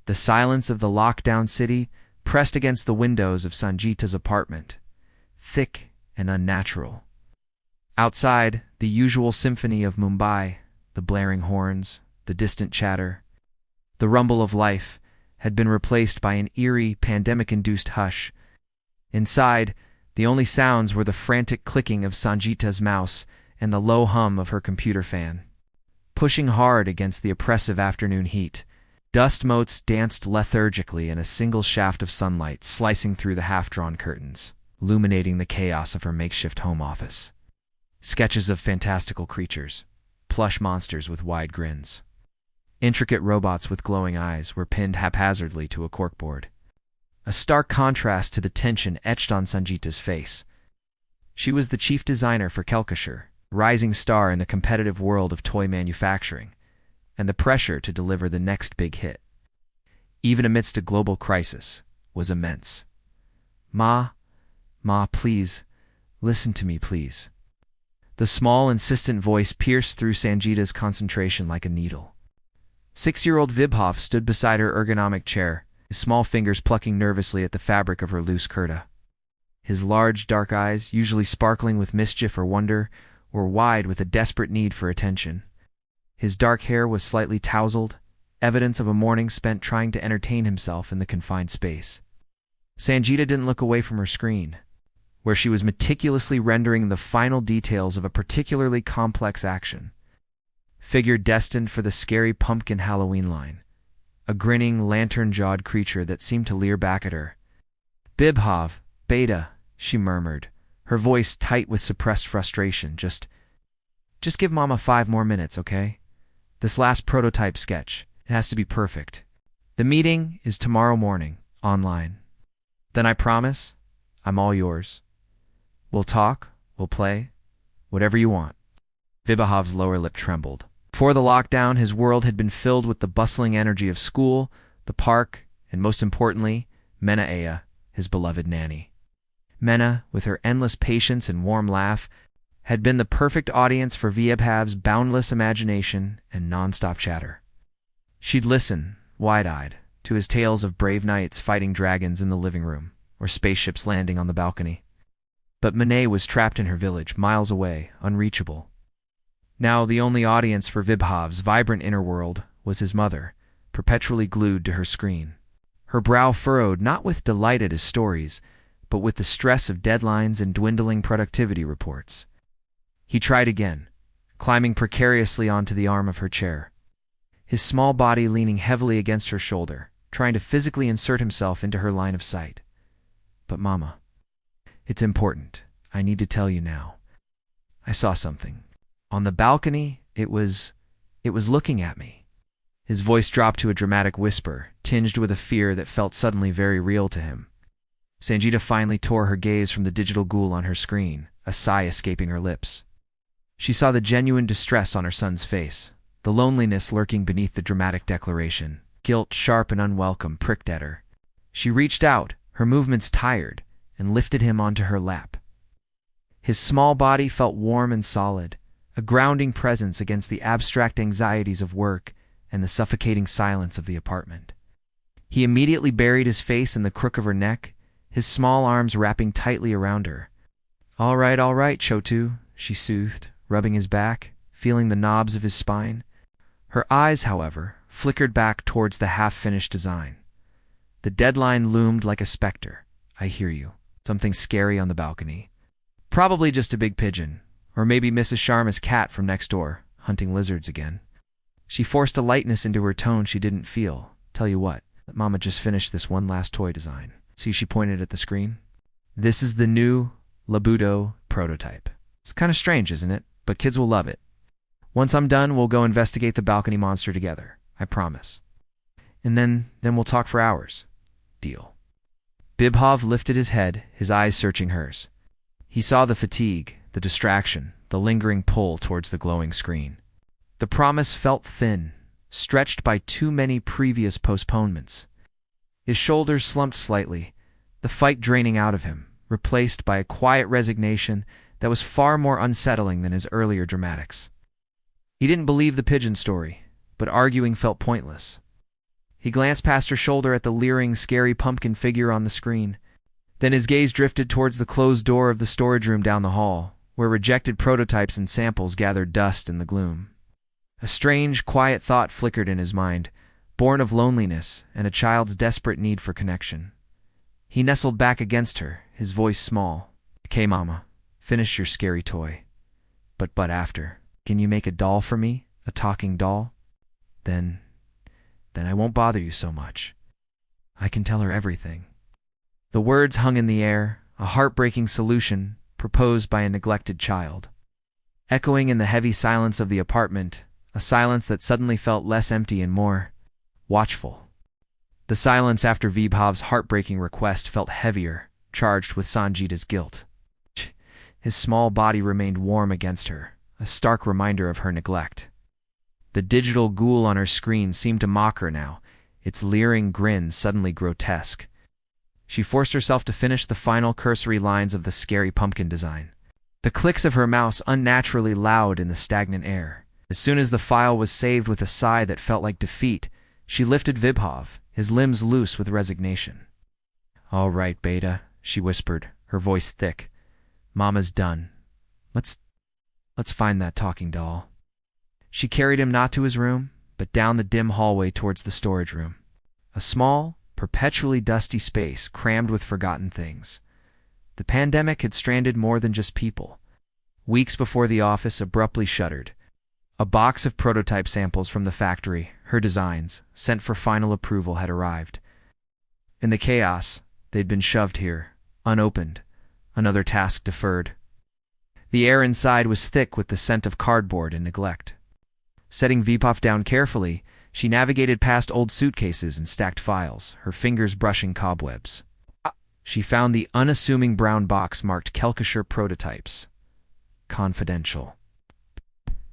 the silence of the lockdown city pressed against the windows of Sanjita's apartment, thick and unnatural. Outside, the usual symphony of Mumbai, the blaring horns, the distant chatter, the rumble of life, had been replaced by an eerie, pandemic-induced hush. Inside, the only sounds were the frantic clicking of Sanjita's mouse and the low hum of her computer fan. Pushing hard against the oppressive afternoon heat, dust motes danced lethargically in a single shaft of sunlight slicing through the half-drawn curtains, illuminating the chaos of her makeshift home office. Sketches of fantastical creatures, plush monsters with wide grins, intricate robots with glowing eyes were pinned haphazardly to a corkboard, a stark contrast to the tension etched on Sanjita's face. She was the chief designer for Kelkashire, rising star in the competitive world of toy manufacturing, and the pressure to deliver the next big hit, even amidst a global crisis, was immense. Ma, please, listen to me, please." The small, insistent voice pierced through Sanjita's concentration like a needle. 6-year-old Vibhav stood beside her ergonomic chair, his small fingers plucking nervously at the fabric of her loose kurta. His large, dark eyes, usually sparkling with mischief or wonder, were wide with a desperate need for attention. His dark hair was slightly tousled, evidence of a morning spent trying to entertain himself in the confined space. Sanjita didn't look away from her screen, where she was meticulously rendering the final details of a particularly complex action. Figure destined for the scary pumpkin Halloween line, a grinning, lantern-jawed creature that seemed to leer back at her. "Bibhav, Beta," she murmured, her voice tight with suppressed frustration. Just give Mama 5 more minutes, okay? This last prototype sketch, it has to be perfect. The meeting is tomorrow morning, online. Then I promise, I'm all yours. We'll talk, we'll play, whatever you want." Vibhav's lower lip trembled. Before the lockdown, his world had been filled with the bustling energy of school, the park, and most importantly, Mena Aya, his beloved nanny. Mena, with her endless patience and warm laugh, had been the perfect audience for Vibhav's boundless imagination and non-stop chatter. She'd listen, wide-eyed, to his tales of brave knights fighting dragons in the living room, or spaceships landing on the balcony. But Mena was trapped in her village, miles away, unreachable. Now the only audience for Vibhav's vibrant inner world was his mother, perpetually glued to her screen. Her brow furrowed not with delight at his stories, but with the stress of deadlines and dwindling productivity reports. He tried again, climbing precariously onto the arm of her chair, his small body leaning heavily against her shoulder, trying to physically insert himself into her line of sight. "But Mama, it's important. I need to tell you now. I saw something. On the balcony, it was looking at me." His voice dropped to a dramatic whisper, tinged with a fear that felt suddenly very real to him. Sanjita finally tore her gaze from the digital ghoul on her screen, a sigh escaping her lips. She saw the genuine distress on her son's face, the loneliness lurking beneath the dramatic declaration. Guilt, sharp and unwelcome, pricked at her. She reached out, her movements tired, and lifted him onto her lap. His small body felt warm and solid, a grounding presence against the abstract anxieties of work and the suffocating silence of the apartment. He immediately buried his face in the crook of her neck, his small arms wrapping tightly around her. All right, Chotu," she soothed, rubbing his back, feeling the knobs of his spine. Her eyes, however, flickered back towards the half-finished design. The deadline loomed like a specter. "I hear you. Something scary on the balcony. Probably just a big pigeon, or maybe Mrs. Sharma's cat from next door, hunting lizards again." She forced a lightness into her tone she didn't feel. "Tell you what, let Mama just finish this one last toy design." See, she pointed at the screen. "This is the new Labudo prototype. It's kind of strange, isn't it? But kids will love it. Once I'm done, we'll go investigate the balcony monster together. I promise. And then we'll talk for hours. Deal." Bibhav lifted his head, his eyes searching hers. He saw the fatigue, the distraction, the lingering pull towards the glowing screen. The promise felt thin, stretched by too many previous postponements. His shoulders slumped slightly, the fight draining out of him, replaced by a quiet resignation that was far more unsettling than his earlier dramatics. He didn't believe the pigeon story, but arguing felt pointless. He glanced past her shoulder at the leering, scary pumpkin figure on the screen. Then his gaze drifted towards the closed door of the storage room down the hall, where rejected prototypes and samples gathered dust in the gloom. A strange, quiet thought flickered in his mind, born of loneliness and a child's desperate need for connection. He nestled back against her, his voice small. "Okay, Mama, finish your scary toy. But after, can you make a doll for me? A talking doll? Then I won't bother you so much. I can tell her everything." The words hung in the air, a heartbreaking solution proposed by a neglected child. Echoing in the heavy silence of the apartment, a silence that suddenly felt less empty and more watchful. The silence after Vibhav's heartbreaking request felt heavier, charged with Sanjita's guilt. His small body remained warm against her, a stark reminder of her neglect. The digital ghoul on her screen seemed to mock her now, its leering grin suddenly grotesque. She forced herself to finish the final cursory lines of the scary pumpkin design. The clicks of her mouse unnaturally loud in the stagnant air. As soon as the file was saved with a sigh that felt like defeat, she lifted Vibhav, his limbs loose with resignation. "All right, Beta," she whispered, her voice thick. "Mama's done. Let's find that talking doll." She carried him not to his room, but down the dim hallway towards the storage room. A small, perpetually dusty space crammed with forgotten things. The pandemic had stranded more than just people. Weeks before the office abruptly shuttered. A box of prototype samples from the factory, her designs, sent for final approval, had arrived. In the chaos, they'd been shoved here, unopened, another task deferred. The air inside was thick with the scent of cardboard and neglect. Setting Vibhav down carefully, she navigated past old suitcases and stacked files, her fingers brushing cobwebs. She found the unassuming brown box marked Kelkashire Prototypes. Confidential.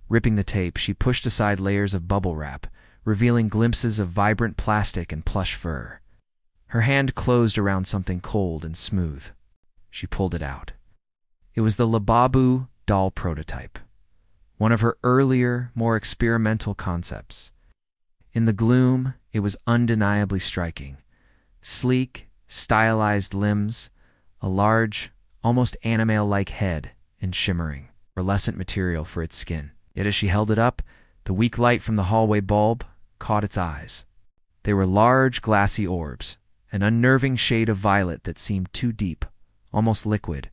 Ripping the tape, she pushed aside layers of bubble wrap, revealing glimpses of vibrant plastic and plush fur. Her hand closed around something cold and smooth. She pulled it out. It was the Lababu doll prototype, one of her earlier, more experimental concepts. In the gloom, it was undeniably striking. Sleek, stylized limbs, a large, almost animal-like head, and shimmering, pearlescent material for its skin. Yet as she held it up, the weak light from the hallway bulb caught its eyes. They were large, glassy orbs, an unnerving shade of violet that seemed too deep, almost liquid.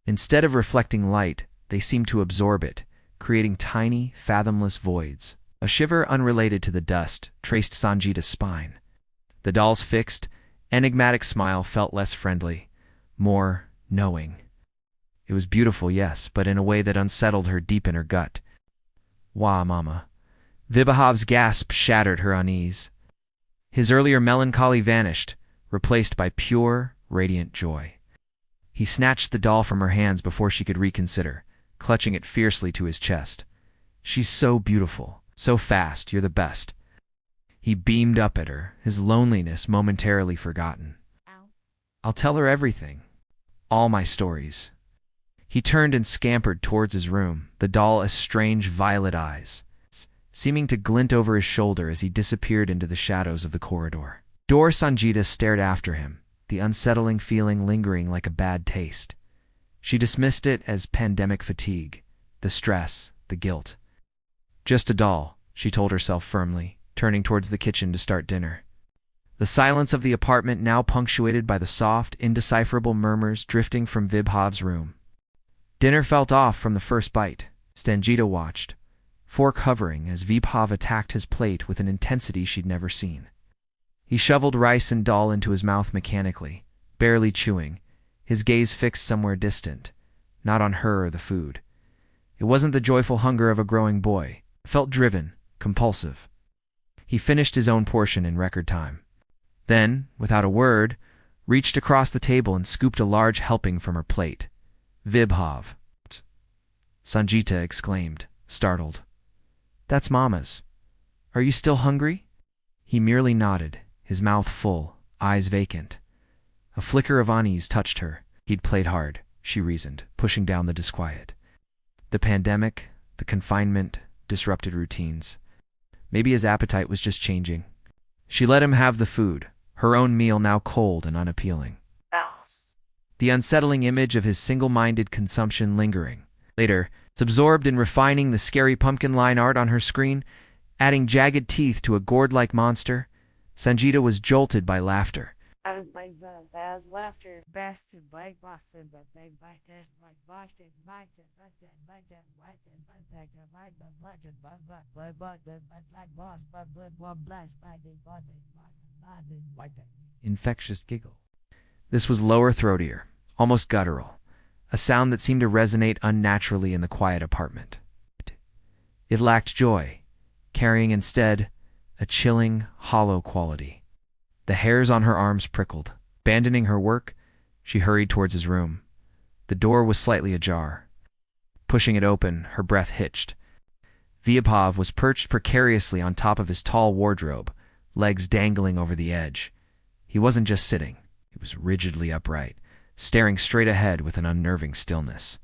Instead of reflecting light, they seemed to absorb it, creating tiny, fathomless voids. A shiver unrelated to the dust traced Sanjita's spine. The doll's fixed, enigmatic smile felt less friendly, more knowing. It was beautiful, yes, but in a way that unsettled her deep in her gut. "Wah, Mama." Vibhav's gasp shattered her unease. His earlier melancholy vanished, replaced by pure, radiant joy. He snatched the doll from her hands before she could reconsider, clutching it fiercely to his chest. "She's so beautiful, so fast, you're the best." He beamed up at her, his loneliness momentarily forgotten. "I'll tell her everything. All my stories." He turned and scampered towards his room, the doll a strange violet eyes, seeming to glint over his shoulder as he disappeared into the shadows of the corridor. Sanjita stared after him, the unsettling feeling lingering like a bad taste. She dismissed it as pandemic fatigue, the stress, the guilt. "Just a doll," she told herself firmly, turning towards the kitchen to start dinner. The silence of the apartment now punctuated by the soft, indecipherable murmurs drifting from Vibhav's room. Dinner felt off from the first bite. Sanjita watched, fork hovering as Vibhav attacked his plate with an intensity she'd never seen. He shoveled rice and dal into his mouth mechanically, barely chewing, his gaze fixed somewhere distant, not on her or the food. It wasn't the joyful hunger of a growing boy. It felt driven, compulsive. He finished his own portion in record time. Then, without a word, reached across the table and scooped a large helping from her plate. "Vibhav," Sanjita exclaimed, startled. "That's Mama's. Are you still hungry?" He merely nodded, his mouth full, eyes vacant. A flicker of unease touched her. He'd played hard, she reasoned, pushing down the disquiet. The pandemic, the confinement, disrupted routines. Maybe his appetite was just changing. She let him have the food, her own meal now cold and unappealing. The unsettling image of his single-minded consumption lingering. Later, it's absorbed in refining the scary pumpkin line art on her screen, adding jagged teeth to a gourd-like monster. Sanjita was jolted by laughter. Infectious giggle. This was lower throatier, almost guttural, a sound that seemed to resonate unnaturally in the quiet apartment. It lacked joy, carrying instead a chilling, hollow quality. The hairs on her arms prickled. Abandoning her work, she hurried towards his room. The door was slightly ajar. Pushing it open, her breath hitched. Vyabhov was perched precariously on top of his tall wardrobe, legs dangling over the edge. He wasn't just sitting. He was rigidly upright, staring straight ahead with an unnerving stillness.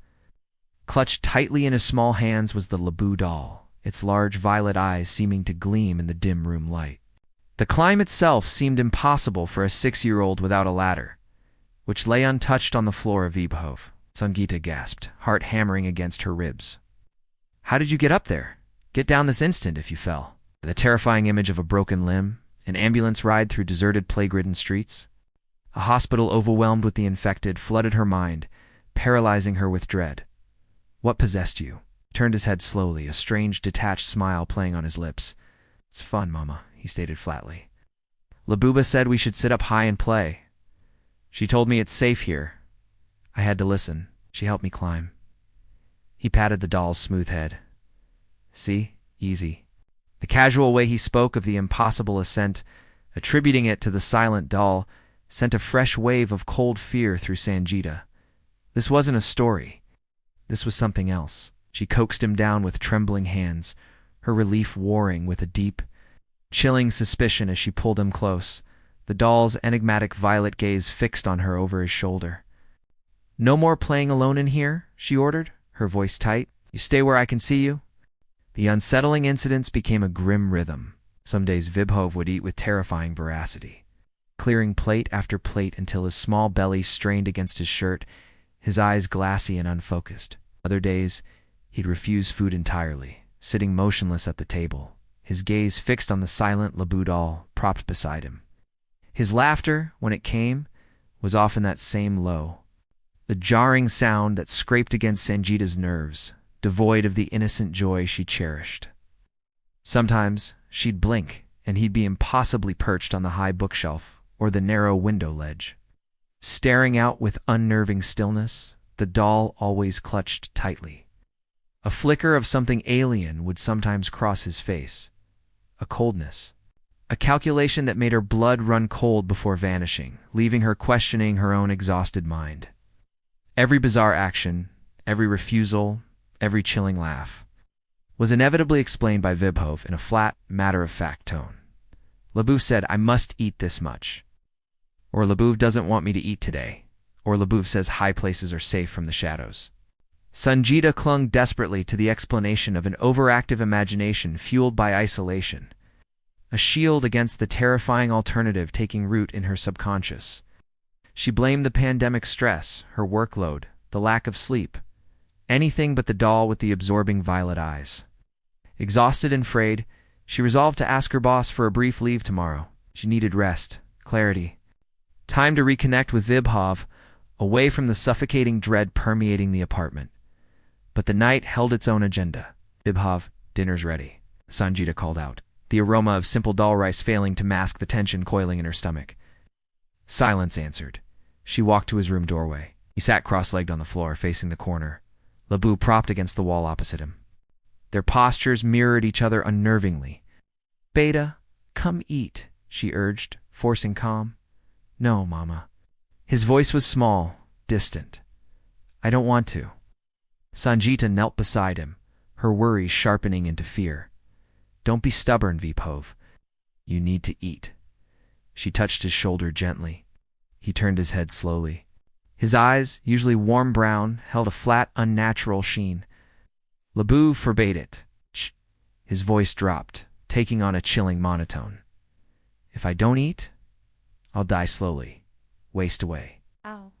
Clutched tightly in his small hands was the Laboo doll, its large violet eyes seeming to gleam in the dim room light. The climb itself seemed impossible for a 6-year-old without a ladder, which lay untouched on the floor of Vyabhov. Sangeeta gasped, heart hammering against her ribs. "How did you get up there? Get down this instant if you fell." The terrifying image of a broken limb, an ambulance ride through deserted plague-ridden streets, a hospital overwhelmed with the infected flooded her mind, paralyzing her with dread. "What possessed you?" He turned his head slowly, a strange, detached smile playing on his lips. "It's fun, Mama," he stated flatly. "Labuba said we should sit up high and play. She told me it's safe here. I had to listen. She helped me climb." He patted the doll's smooth head. "See? Easy." The casual way he spoke of the impossible ascent, attributing it to the silent doll, sent a fresh wave of cold fear through Sangeeta. This wasn't a story. This was something else. She coaxed him down with trembling hands, her relief warring with a deep, chilling suspicion as she pulled him close, the doll's enigmatic violet gaze fixed on her over his shoulder. "No more playing alone in here," she ordered, her voice tight. "You stay where I can see you." The unsettling incidents became a grim rhythm. Some days Vyabhov would eat with terrifying voracity, clearing plate after plate until his small belly strained against his shirt, his eyes glassy and unfocused. Other days, he'd refuse food entirely, sitting motionless at the table, his gaze fixed on the silent Laboo doll propped beside him. His laughter, when it came, was often that same low, the jarring sound that scraped against Sangeeta's nerves, devoid of the innocent joy she cherished. Sometimes she'd blink, and he'd be impossibly perched on the high bookshelf or the narrow window ledge. Staring out with unnerving stillness, the doll always clutched tightly. A flicker of something alien would sometimes cross his face, a coldness, a calculation that made her blood run cold before vanishing, leaving her questioning her own exhausted mind. Every bizarre action, every refusal, every chilling laugh, was inevitably explained by Vyabhov in a flat, matter-of-fact tone. "Laboo said I must eat this much." Or "Laboo doesn't want me to eat today." Or "Laboo says high places are safe from the shadows." Sangeeta clung desperately to the explanation of an overactive imagination fueled by isolation, a shield against the terrifying alternative taking root in her subconscious. She blamed the pandemic stress, her workload, the lack of sleep, anything but the doll with the absorbing violet eyes. Exhausted and frayed, she resolved to ask her boss for a brief leave tomorrow. She needed rest, clarity, time to reconnect with Vyabhov, away from the suffocating dread permeating the apartment. But the night held its own agenda. "Vyabhov, dinner's ready," Sangeeta called out, the aroma of simple dal rice failing to mask the tension coiling in her stomach. Silence answered. She walked to his room doorway. He sat cross-legged on the floor, facing the corner, Laboo propped against the wall opposite him. Their postures mirrored each other unnervingly. "Beta, come eat," she urged, forcing calm. "No, Mama." His voice was small, distant. "I don't want to." Sangeeta knelt beside him, her worry sharpening into fear. "Don't be stubborn, Vyabhov. You need to eat." She touched his shoulder gently. He turned his head slowly. His eyes, usually warm brown, held a flat, unnatural sheen. "Laboo forbade it." His voice dropped, taking on a chilling monotone. If I don't eat, I'll die slowly, waste away. Ow.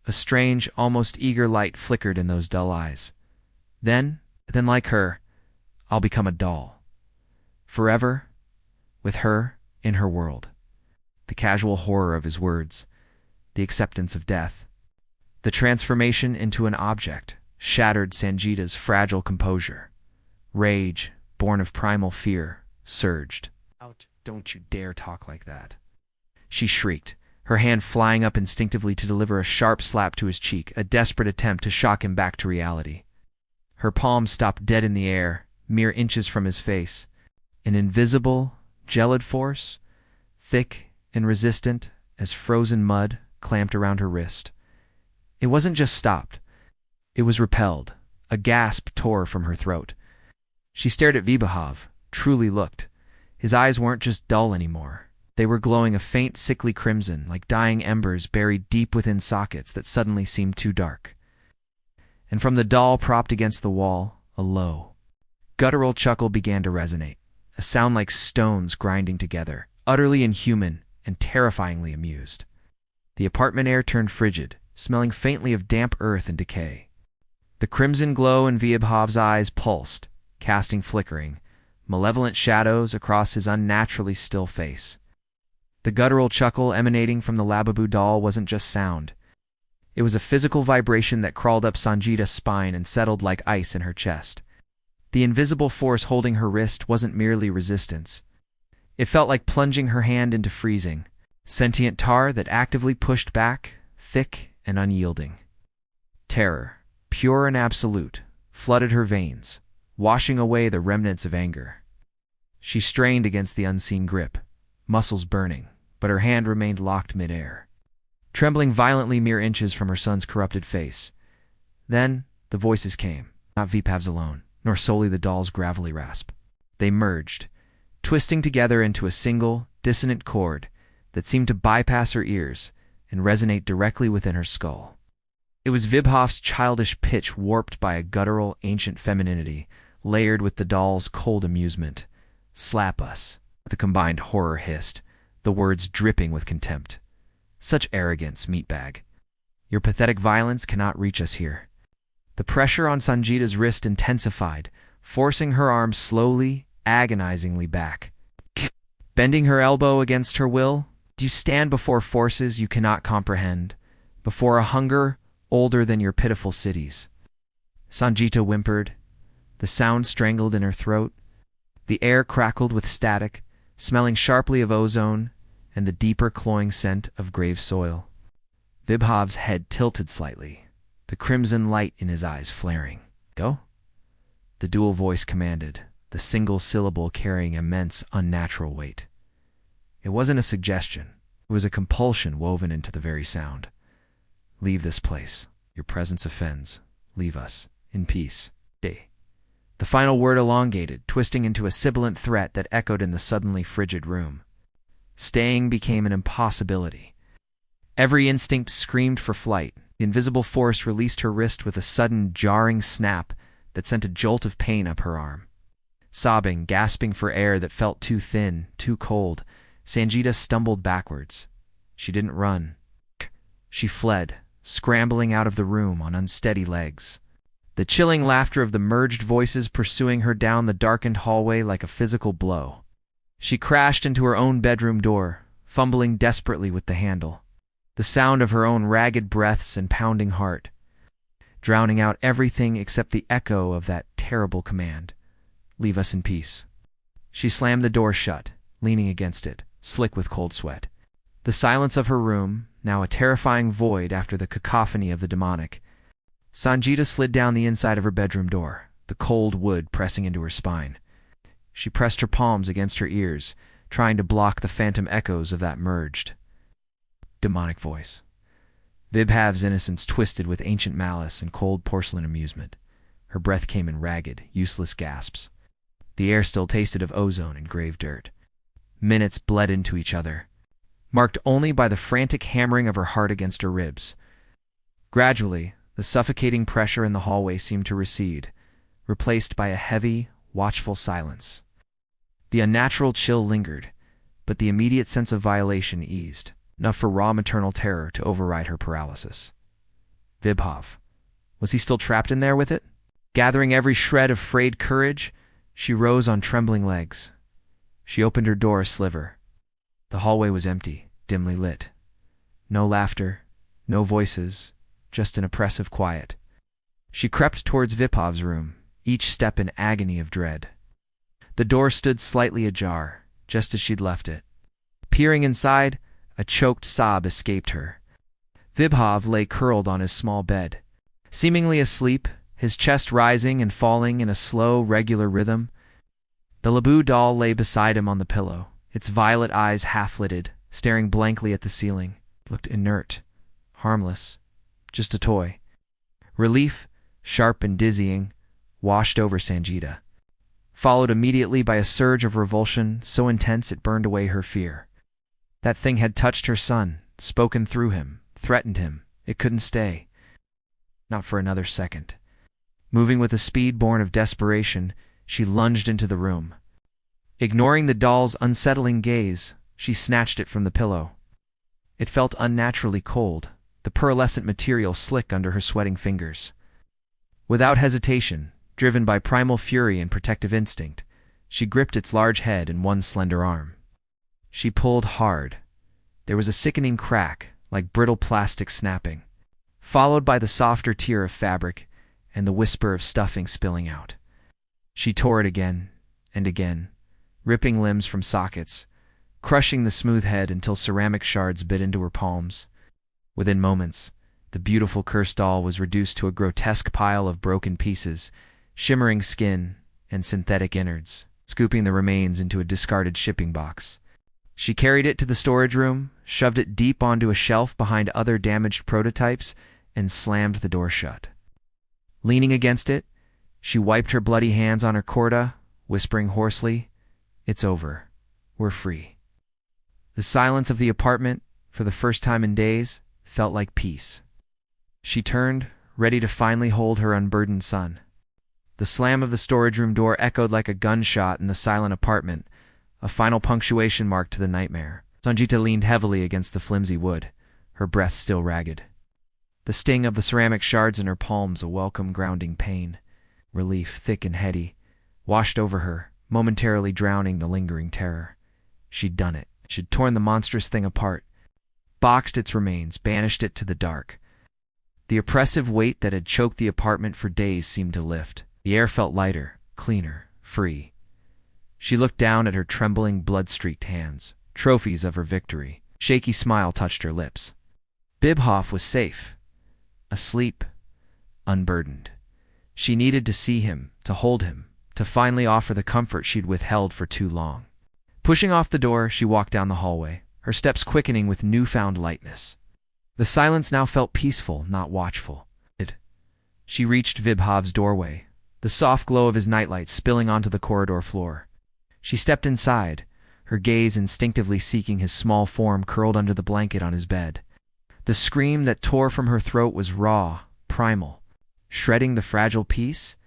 A strange, almost eager light flickered in those dull eyes. Then like her, I'll become a doll. Forever, with her in her world. The casual horror of his words, the acceptance of death, the transformation into an object shattered Sanjita's fragile composure. Rage, born of primal fear, surged. Out! Don't you dare talk like that. She shrieked, her hand flying up instinctively to deliver a sharp slap to his cheek, a desperate attempt to shock him back to reality. Her palm stopped dead in the air, mere inches from his face. An invisible, gelid force, thick and resistant as frozen mud, clamped around her wrist. It wasn't just stopped. It was repelled. A gasp tore from her throat. She stared at Vibhav, truly looked. His eyes weren't just dull anymore. They were glowing a faint, sickly crimson, like dying embers buried deep within sockets that suddenly seemed too dark. And from the doll propped against the wall, a low, guttural chuckle began to resonate, a sound like stones grinding together, utterly inhuman and terrifyingly amused. The apartment air turned frigid, smelling faintly of damp earth and decay. The crimson glow in Vibhav's eyes pulsed, casting flickering, malevolent shadows across his unnaturally still face. The guttural chuckle emanating from the Labubu doll wasn't just sound. It was a physical vibration that crawled up Sanjita's spine and settled like ice in her chest. The invisible force holding her wrist wasn't merely resistance. It felt like plunging her hand into freezing, sentient tar that actively pushed back, thick and unyielding. Terror, pure and absolute, flooded her veins, washing away the remnants of anger. She strained against the unseen grip, muscles burning, but her hand remained locked mid-air, trembling violently mere inches from her son's corrupted face. Then the voices came, not Vibhav's alone, nor solely the doll's gravelly rasp. They merged, twisting together into a single, dissonant chord that seemed to bypass her ears and resonate directly within her skull. It was Vibhav's childish pitch warped by a guttural, ancient femininity, layered with the doll's cold amusement. "Slap us," the combined horror hissed, the words dripping with contempt. "Such arrogance, meatbag. Your pathetic violence cannot reach us here." The pressure on Sanjita's wrist intensified, forcing her arm slowly, agonizingly back. Bending her elbow against her will, you stand before forces you cannot comprehend, before a hunger older than your pitiful cities. Sanjita whimpered, the sound strangled in her throat. The air crackled with static, smelling sharply of ozone and the deeper cloying scent of grave soil. Vibhav's head tilted slightly, the crimson light in his eyes flaring. "Go?" The dual voice commanded, the single syllable carrying immense, unnatural weight. It wasn't a suggestion. It was a compulsion woven into the very sound. "Leave this place. Your presence offends. Leave us. In peace. Day." The final word elongated, twisting into a sibilant threat that echoed in the suddenly frigid room. Staying became an impossibility. Every instinct screamed for flight. The invisible force released her wrist with a sudden, jarring snap that sent a jolt of pain up her arm. Sobbing, gasping for air that felt too thin, too cold, Sanjita stumbled backwards. She didn't run. She fled, scrambling out of the room on unsteady legs. The chilling laughter of the merged voices pursuing her down the darkened hallway like a physical blow. She crashed into her own bedroom door, fumbling desperately with the handle. The sound of her own ragged breaths and pounding heart, drowning out everything except the echo of that terrible command. "Leave us in peace." She slammed the door shut, leaning against it, slick with cold sweat. The silence of her room, now a terrifying void after the cacophony of the demonic. Sanjita slid down the inside of her bedroom door, the cold wood pressing into her spine. She pressed her palms against her ears, trying to block the phantom echoes of that merged, demonic voice. Vibhav's innocence twisted with ancient malice and cold porcelain amusement. Her breath came in ragged, useless gasps. The air still tasted of ozone and grave dirt. Minutes bled into each other, marked only by the frantic hammering of her heart against her ribs. Gradually, the suffocating pressure in the hallway seemed to recede, replaced by a heavy, watchful silence. The unnatural chill lingered, but the immediate sense of violation eased, enough for raw maternal terror to override her paralysis. Vibhav. Was he still trapped in there with it? Gathering every shred of frayed courage, she rose on trembling legs. She opened her door a sliver. The hallway was empty, dimly lit. No laughter, no voices, just an oppressive quiet. She crept towards Vibhav's room, each step an agony of dread. The door stood slightly ajar, just as she'd left it. Peering inside, a choked sob escaped her. Vibhav lay curled on his small bed, seemingly asleep, his chest rising and falling in a slow, regular rhythm. The Laboo doll lay beside him on the pillow, its violet eyes half-lidded, staring blankly at the ceiling. It looked inert, harmless, just a toy. Relief, sharp and dizzying, washed over Sanjita, followed immediately by a surge of revulsion so intense it burned away her fear. That thing had touched her son, spoken through him, threatened him. It couldn't stay. Not for another second. Moving with a speed born of desperation, she lunged into the room. Ignoring the doll's unsettling gaze, she snatched it from the pillow. It felt unnaturally cold, the pearlescent material slick under her sweating fingers. Without hesitation, driven by primal fury and protective instinct, she gripped its large head in one slender arm. She pulled hard. There was a sickening crack, like brittle plastic snapping, followed by the softer tear of fabric and the whisper of stuffing spilling out. She tore it again and again, ripping limbs from sockets, crushing the smooth head until ceramic shards bit into her palms. Within moments, the beautiful cursed doll was reduced to a grotesque pile of broken pieces, shimmering skin, and synthetic innards, scooping the remains into a discarded shipping box. She carried it to the storage room, shoved it deep onto a shelf behind other damaged prototypes, and slammed the door shut. Leaning against it, she wiped her bloody hands on her corda, whispering hoarsely, "It's over. We're free." The silence of the apartment, for the first time in days, felt like peace. She turned, ready to finally hold her unburdened son. The slam of the storage room door echoed like a gunshot in the silent apartment, a final punctuation mark to the nightmare. Sanjita leaned heavily against the flimsy wood, her breath still ragged. The sting of the ceramic shards in her palms a welcome grounding pain. Relief, thick and heady, washed over her, momentarily drowning the lingering terror. She'd done it. She'd torn the monstrous thing apart, boxed its remains, banished it to the dark. The oppressive weight that had choked the apartment for days seemed to lift. The air felt lighter, cleaner, free. She looked down at her trembling, blood-streaked hands, trophies of her victory. Shaky smile touched her lips. Vibhav was safe, asleep, unburdened. She needed to see him, to hold him, to finally offer the comfort she'd withheld for too long. Pushing off the door, she walked down the hallway, her steps quickening with newfound lightness. The silence now felt peaceful, not watchful. She reached Vibhav's doorway, the soft glow of his nightlight spilling onto the corridor floor. She stepped inside, her gaze instinctively seeking his small form curled under the blanket on his bed. The scream that tore from her throat was raw, primal. Shredding the fragile piece?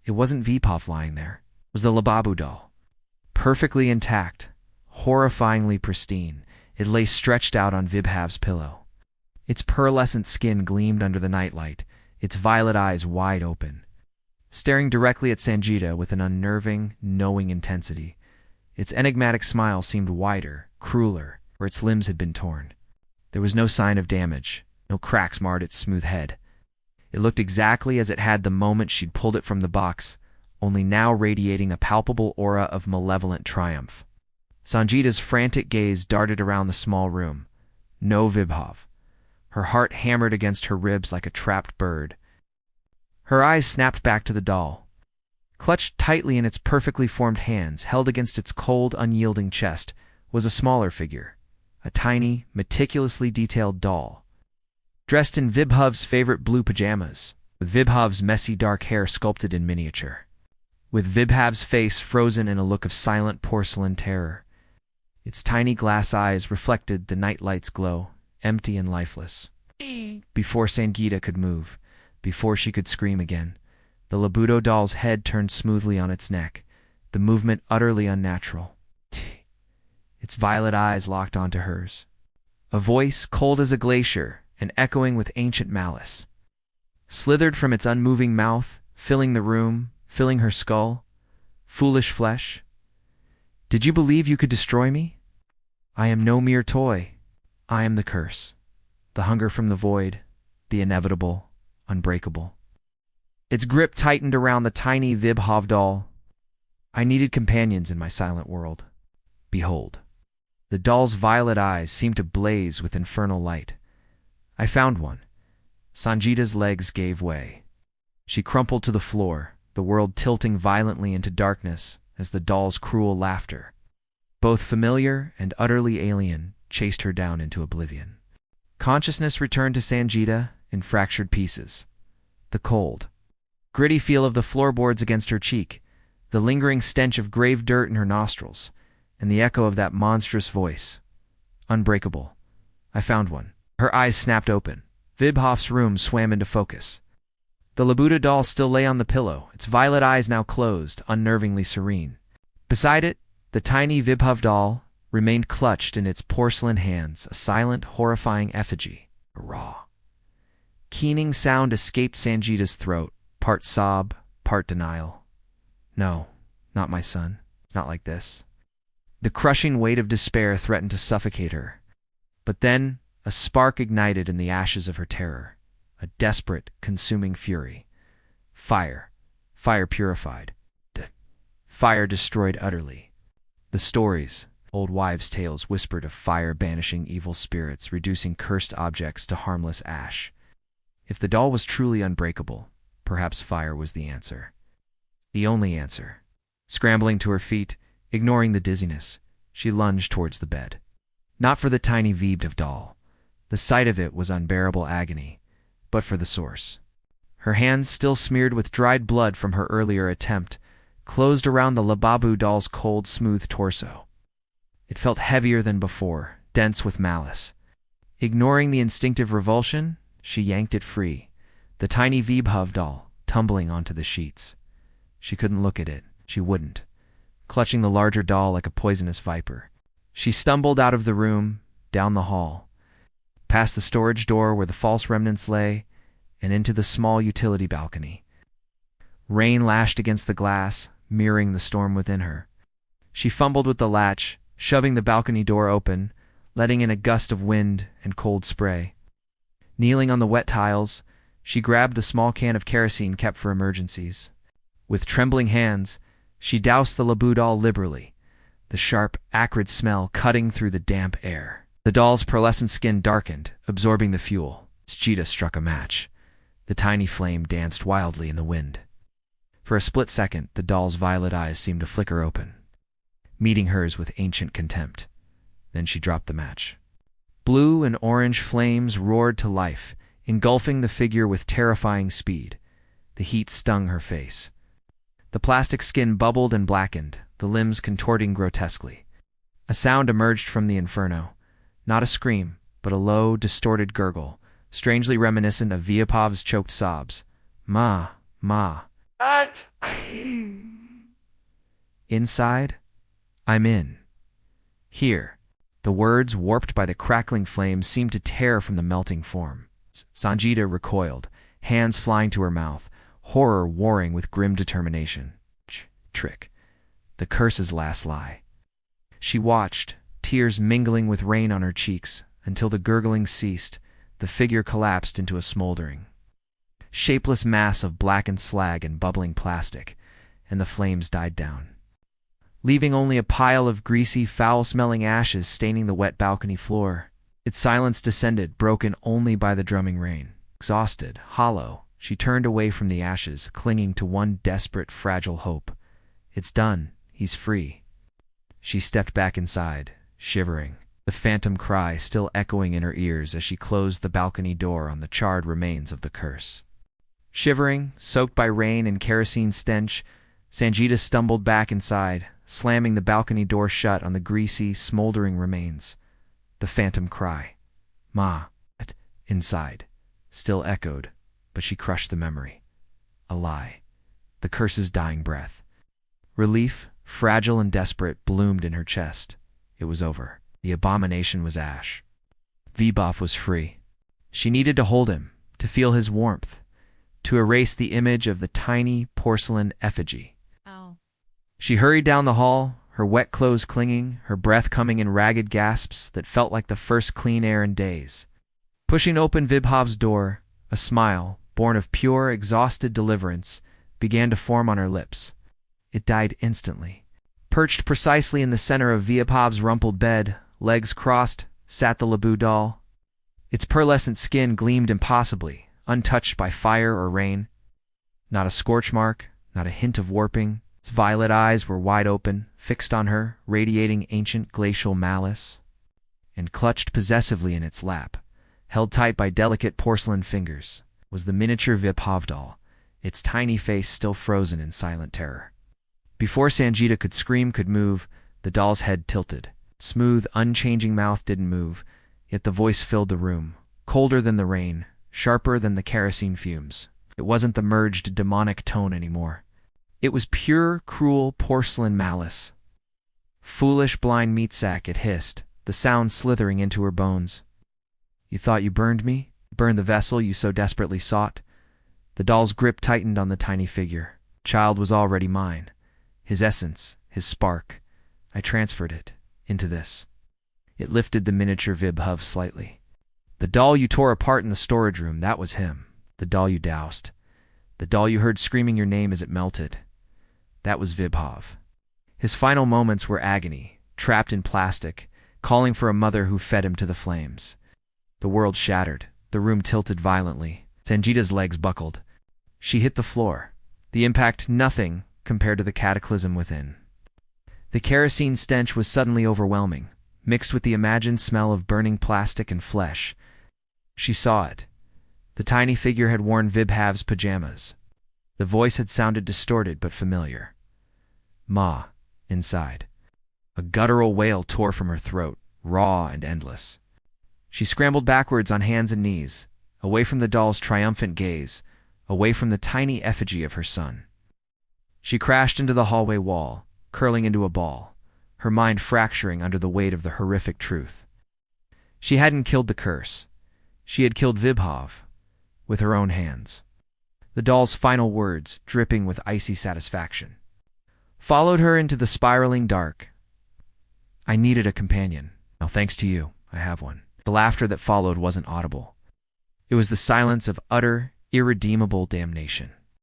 It wasn't Vibhav lying there. It was the Laboo doll. Perfectly intact, horrifyingly pristine, it lay stretched out on Vibhav's pillow. Its pearlescent skin gleamed under the nightlight, its violet eyes wide open, staring directly at Sanjita with an unnerving, knowing intensity. Its enigmatic smile seemed wider, crueler, where its limbs had been torn. There was no sign of damage, no cracks marred its smooth head. It looked exactly as it had the moment she'd pulled it from the box, only now radiating a palpable aura of malevolent triumph. Sanjita's frantic gaze darted around the small room. No Vibhav. Her heart hammered against her ribs like a trapped bird. Her eyes snapped back to the doll. Clutched tightly in its perfectly formed hands, held against its cold, unyielding chest, was a smaller figure, a tiny, meticulously detailed doll. Dressed in Vibhav's favorite blue pajamas, with Vibhav's messy dark hair sculpted in miniature. With Vibhav's face frozen in a look of silent porcelain terror. Its tiny glass eyes reflected the nightlight's glow, empty and lifeless. Before Sanjita could move, before she could scream again, the Laboo doll's head turned smoothly on its neck, the movement utterly unnatural. its violet eyes locked onto hers. A voice, cold as a glacier and echoing with ancient malice, slithered from its unmoving mouth, filling the room, filling her skull. Foolish flesh, did you believe you could destroy me? I am no mere toy. I am the curse, the hunger from the void, the inevitable, unbreakable. Its grip tightened around the tiny Vibhav doll. I needed companions in my silent world. Behold. The doll's violet eyes seemed to blaze with infernal light. I found one. Sanjita's legs gave way. She crumpled to the floor, the world tilting violently into darkness as the doll's cruel laughter, both familiar and utterly alien, chased her down into oblivion. Consciousness returned to Sanjita in fractured pieces. The cold, gritty feel of the floorboards against her cheek, the lingering stench of grave dirt in her nostrils, and the echo of that monstrous voice. Unbreakable. I found one. Her eyes snapped open. Vibhav's room swam into focus. The Labuda doll still lay on the pillow, its violet eyes now closed, unnervingly serene. Beside it, the tiny Vibhav doll remained clutched in its porcelain hands, a silent, horrifying effigy. A raw, keening sound escaped Sanjita's throat, part sob, part denial. No, not my son. Not like this. The crushing weight of despair threatened to suffocate her. But then, a spark ignited in the ashes of her terror. A desperate, consuming fury. Fire. Fire purified. Fire destroyed utterly. The stories, old wives' tales whispered of fire banishing evil spirits, reducing cursed objects to harmless ash. If the doll was truly unbreakable, perhaps fire was the answer. The only answer. Scrambling to her feet, ignoring the dizziness, she lunged towards the bed. Not for the tiny Vibhav doll. The sight of it was unbearable agony, but for the source. Her hands, still smeared with dried blood from her earlier attempt, closed around the Labubu doll's cold, smooth torso. It felt heavier than before, dense with malice. Ignoring the instinctive revulsion, she yanked it free, the tiny Vibhav doll tumbling onto the sheets. She couldn't look at it. She wouldn't. Clutching the larger doll like a poisonous viper, she stumbled out of the room, down the hall, past the storage door where the false remnants lay, and into the small utility balcony. Rain lashed against the glass, mirroring the storm within her. She fumbled with the latch, shoving the balcony door open, letting in a gust of wind and cold spray. Kneeling on the wet tiles, she grabbed the small can of kerosene kept for emergencies. With trembling hands, she doused the Labubu doll liberally, the sharp, acrid smell cutting through the damp air. The doll's pearlescent skin darkened, absorbing the fuel. Sanjita struck a match. The tiny flame danced wildly in the wind. For a split second, the doll's violet eyes seemed to flicker open, meeting hers with ancient contempt. Then she dropped the match. Blue and orange flames roared to life, engulfing the figure with terrifying speed. The heat stung her face. The plastic skin bubbled and blackened, the limbs contorting grotesquely. A sound emerged from the inferno. Not a scream, but a low, distorted gurgle, strangely reminiscent of Vibhav's choked sobs. Ma, ma. What? Inside? I'm in. Here. The words, warped by the crackling flames, seemed to tear from the melting form. Sanjita recoiled, hands flying to her mouth, horror warring with grim determination. Trick. The curse's last lie. She watched, tears mingling with rain on her cheeks, until the gurgling ceased, the figure collapsed into a smoldering, shapeless mass of blackened slag and bubbling plastic, and the flames died down, leaving only a pile of greasy, foul-smelling ashes staining the wet balcony floor. Its silence descended, broken only by the drumming rain. Exhausted, hollow, she turned away from the ashes, clinging to one desperate, fragile hope. It's done. He's free. She stepped back inside, shivering, the phantom cry still echoing in her ears as she closed the balcony door on the charred remains of the curse. Shivering, soaked by rain and kerosene stench, Sanjita stumbled back inside, slamming the balcony door shut on the greasy, smoldering remains. The phantom cry, Ma, inside, still echoed, but she crushed the memory. A lie. The curse's dying breath. Relief, fragile and desperate, bloomed in her chest. It was over. The abomination was ash. Vibhav was free. She needed to hold him, to feel his warmth, to erase the image of the tiny porcelain effigy. Oh. She hurried down the hall, her wet clothes clinging, her breath coming in ragged gasps that felt like the first clean air in days. Pushing open Vibhav's door, a smile, born of pure, exhausted deliverance, began to form on her lips. It died instantly. Perched precisely in the center of Vibhav's rumpled bed, legs crossed, sat the Labu doll. Its pearlescent skin gleamed impossibly, untouched by fire or rain. Not a scorch mark, not a hint of warping. Its violet eyes were wide open, fixed on her, radiating ancient glacial malice. And clutched possessively in its lap, held tight by delicate porcelain fingers, was the miniature Vibhav doll, its tiny face still frozen in silent terror. Before Sanjita could scream, could move, the doll's head tilted. Smooth, unchanging mouth didn't move, yet the voice filled the room, colder than the rain, sharper than the kerosene fumes. It wasn't the merged demonic tone anymore. It was pure, cruel porcelain malice. Foolish, blind meat sack, it hissed, the sound slithering into her bones. You thought you burned me? Burned the vessel you so desperately sought? The doll's grip tightened on the tiny figure. Child was already mine. His essence, his spark. I transferred it into this. It lifted the miniature Vibhav slightly. The doll you tore apart in the storage room, that was him. The doll you doused. The doll you heard screaming your name as it melted. That was Vibhav. His final moments were agony, trapped in plastic, calling for a mother who fed him to the flames. The world shattered. The room tilted violently. Sanjita's legs buckled. She hit the floor. The impact nothing compared to the cataclysm within. The kerosene stench was suddenly overwhelming, mixed with the imagined smell of burning plastic and flesh. She saw it. The tiny figure had worn Vibhav's pajamas. The voice had sounded distorted but familiar. Ma, inside. A guttural wail tore from her throat, raw and endless. She scrambled backwards on hands and knees, away from the doll's triumphant gaze, away from the tiny effigy of her son. She crashed into the hallway wall, curling into a ball, her mind fracturing under the weight of the horrific truth. She hadn't killed the curse. She had killed Vibhav, with her own hands. The doll's final words, dripping with icy satisfaction, followed her into the spiraling dark. I needed a companion. Now, thanks to you, I have one. The laughter that followed wasn't audible. It was the silence of utter, irredeemable damnation.